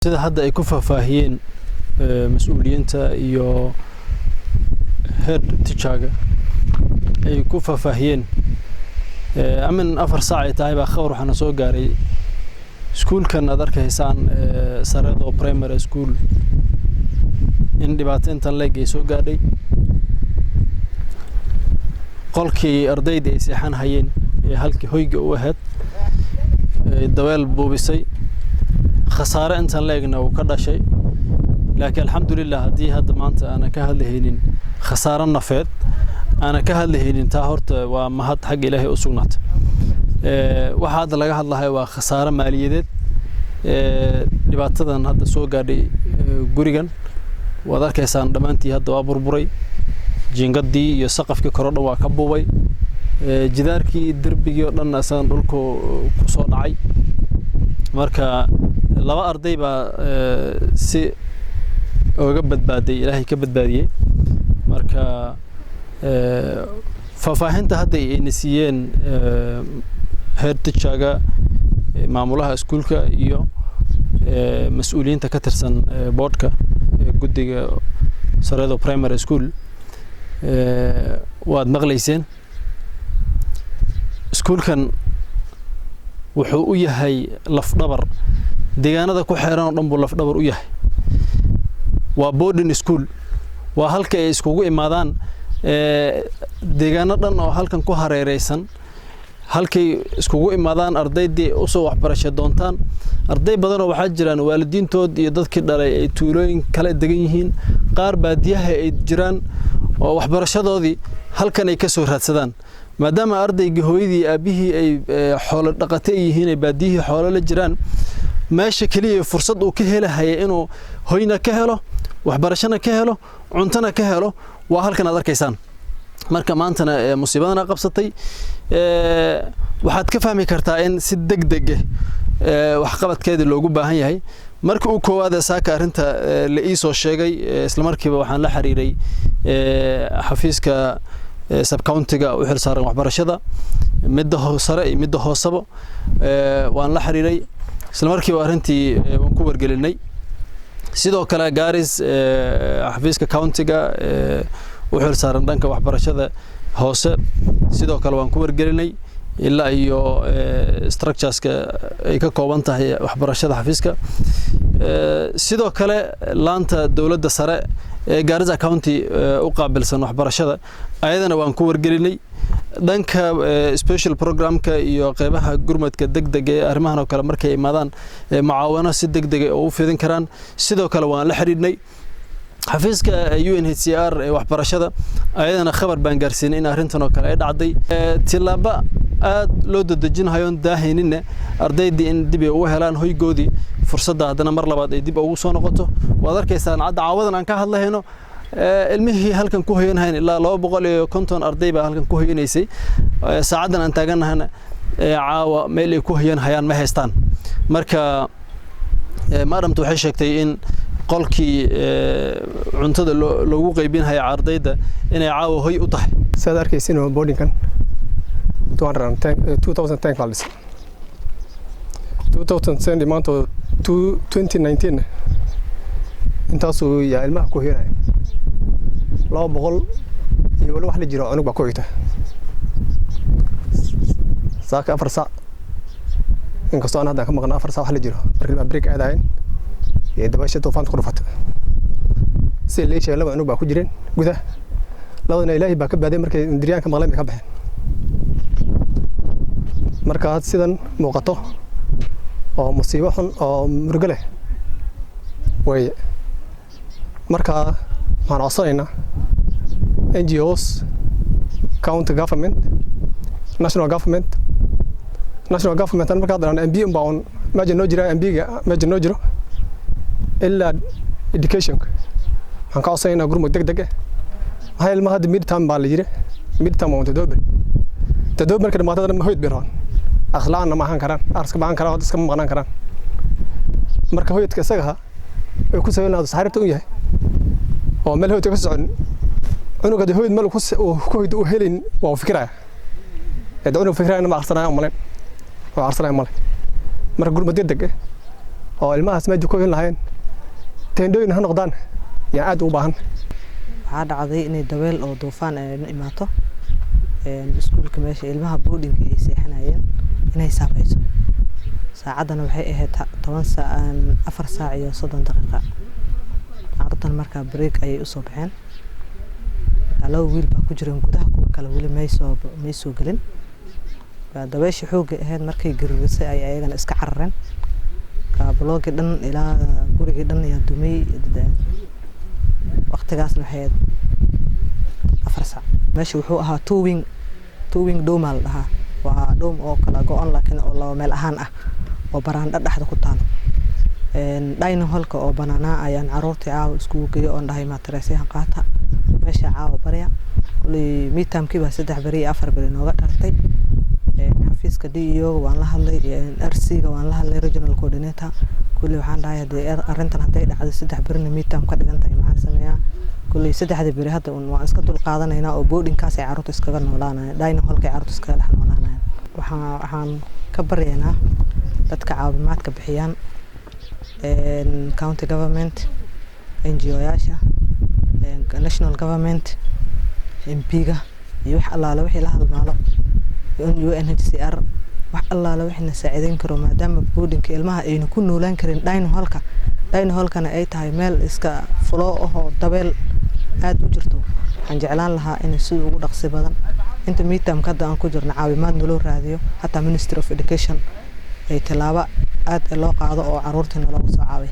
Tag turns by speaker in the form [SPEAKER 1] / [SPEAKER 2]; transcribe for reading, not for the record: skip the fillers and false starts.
[SPEAKER 1] sida hadda ay ku faahfaahiyeen mas'uuliyiinta iyo head teacher ay ku faahfaahiyeen amin 4 saac ay tahay baa khawr waxana soo gaaray iskuulkan aad arkaysaan Saredo Primary School in dhibaateyntan leeg ay soo gaadhay qolkii ardayda ay seexan hayeen halkii hoyga u ahayd daweel buubisay خسارة أنت لاقنا وكذا شيء لكن الحمد لله هذه هذا ما أنت أنا كهذه خسارة نفط أنا كهذه تاهرت وما هاد حق إلهي أسونات وهذا لقى الله هو خسارة مالية لبعضنا هذا سوق قاري جوريجان وذاك يسان دمانتي هذا أبو بري جنقدي يسقف ككرنا وكبوي جدار كي دربي لنا أسان دولكو كصناعي marka laba arday ba si uga badbaaday ilaahay ka badbaadiyay marka faahfaahinta hadda ay nasiyeen head teacher maamulaha iskuulka iyo mas'uuliyiinta ka tirsan boardka guddiga Saredo Primary School waad maqlayseen iskuulkan wuxuu u yahay laf dhabar deegaanada ku xeeran oo dhan buu laf dhabar u yahay waa boarding school waa halka ay iskugu imaadaan deegaano dhan oo halkan ku hareereysan halkay iskugu imaadaan ardaydii u soo waxbarasho doontaan arday badan oo waxa jiraan waalidiintood iyo dadkii dhalay ay tuulooyin kala degan yihiin qaar baadiyaha ay jiraan oo waxbarashadoodii halkan ay ka soo raadsadaan maadaama ardayga hooyadii aabihii ay xoolo dhaqatay yihiin baadiyihii xoolo la jiraan meesha kaliya fursad uu ka helahay inuu hoyna ka helo waxbarashana ka helo cuntana ka helo waa halkan aad arkaysaan marka maantana musiibadana qabsatay waxaad ka fahmi kartaa in si degdeg wax qabadkeeda loogu baahan yahay marka uu koowaad saaka arinta la ii soo sheegay isla markiiba waxaan la xiriiray xafiiska sub-countiga u xil saaran waxbarashada midda hoosare iyo midda hoosaba waan la xiriiray isla markiiba arintii waan ku wargelinay sidoo kale gaaris xafiiska countiga u xil saaran dhanka waxbarashada hoose sidoo kale waan ku wargelinay ilaa iyo structureska ay ka kooban tahay waxbarashada xafiiska sidoo kale laanta dawladda sare Garissa County u qaabilsan waxbarashada ayadana waan ku wargelinay dhanka special programka iyo qaybaha gurmadka degdega ee arrimahan oo kale markay imaadaan macaawino si degdeg ah u fidin karaan sidoo kale waan la xiriirnay xafiiska UNHCR ee waxbarashada ayadana khabar baan gaarsiinay in arrintan oo kale ay dhacday tilaaba aad loo dadajinayo daahinina ardaydii in dib ay u helaan hoygoodii fursadda hadana mar labaad ay dib ugu soo noqoto waad arkaysaan cad caawadan aan ka hadlayno ilmihii halkan ku hoyanayeen ilaa 250 arday baa halkan ku hoyanaysay saacadan aan taaganahana caawa meel ay ku hoyanayaan ma haystaan marka maadamtu waxay sheegtay in qolkii cuntada loogu qaybinayo ardayda inay caawa hoy u tahay
[SPEAKER 2] saad arkaysin oo boardingkan 2010 valis 2010 maanta 2019 intaasoo yaa ilmaha ku heeray 200 iyo wali wax la jiro anug ba ku xigta saaka 4 saac inkastoo aan hadda ka maqnaa 4 saac wax la jiro markii break aadayn ee dabasha toofaan ku dhufatay si leeshay laba anug ba ku jireen gudaha labadana ilaahay ba ka baaday markay indiriyaanka maqleen ka baxeen marka sidan muuqato oo musiibo xun oo murugo leh way marka waxaan codsanaynaa NGOs county government national government marka hadda MB bound imagine no jira MB ga imagine no jiro illa education waxaan ka codsanaynaa gurmud degdeg ah ilmaha hadda midterm baa la yiri midterm oo tadoob marka dhamaatadana ma hoyd biraan akhlaaqna ma ahan karaan arska ma ahan karaan iska maqnaan karaan marka hoydka isaga ay ku sameeyaan saxaribta u yahay oo meel hoydka ka socon cunuga hoyd meel ku hoyd u helin waa fikiraya ee cunuga fikiraya ma arsanaa maleen waa arsanaa maleen marka gurmad degdeg oo ilmahaas meesha ku hin lahayn teendooyin ha noqdaan yaa aad u baahan
[SPEAKER 3] waxaa dhacday inay dabeel oo duufaan ay imaato iskuulka meesha ilmaha boardingka ay seexanayeen inay saameyso saacadana waxay ahayd 4 saac iyo 30 daqiiqo carruurtan markaa break ayay u soo baxeen laba wiil baa ku jireen gudaha kuwa kale weli may soo galin dabeesha xoog ahayd markay gariirisay ay ayagana iska carareen ka blogga dhan ilaa guriga dhan ayaa dumay waqtigaasna waxay 4 saac meesha wuxuu ahaa two wing dome la dhahaa waa dome oo kala go'an laakiin oo laba meel ahaan ah oo baraandha dhaxda ku taalo dining hallka oo banaana ayaan carruurta caaw isku geeyo oo dhahay maatreesyaha qaata meesha caaw bariya kulli miitamkii baa 3 bari iyo 4 bari nooga dhaltay xafiiska DEO waan la hadlay RC-ga waan la hadlay regional coordinator kulli waxaan dhahay hadii arrintan haday dhacdo 3 barina miitam ka dhigantahay maxaan sameeyaa kulli 3 bari hadda waan iska dul qaadanaynaa oo boardingkaas ay carruurta iskaga noolaanayaan dining hallka ay carruurta iskaga dhex noolaanayaan waxaan ka baryaynaa dadka caawimaadka bixiyaan county government NGO-yaasha national government MP-ga iyo wax allaala wixii la halmaalo UNHCR wax allaala wixina saacideyn karo maadaama boardingka ilmaha ayna ku noolaan karin dining hallkana ay tahay meel iska fulo oo dabeel aad u jirto waxaan jeclaan lahaa in si ugu dhaqsi badan inta miitam ka daan ku jirna caawimaad nolo raadiyo hatta Ministry of Education ay talaaba aad loo qaado oo carruurta nalagu soo caaway